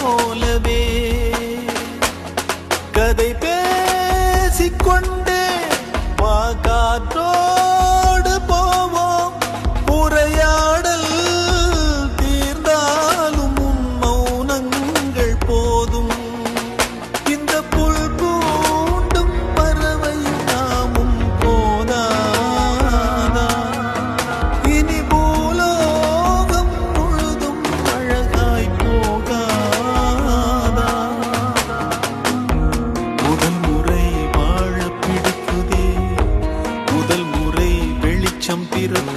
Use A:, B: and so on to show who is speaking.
A: போலவே கதை பேசிக்கொண்டே காற்றோடு போவோம் உரையாடல் தீர்ந்தாலும் மௌனங்கள் போதும் இந்த புல் பூண்டும் பறவை நாமும் போதாதா இனி பூலோகம் முழுதும் அழகாய் போகாதா முதல் முறை வாழ பிடிக்குதே முதல் முறை வெளிச்சம் பிறக்கும்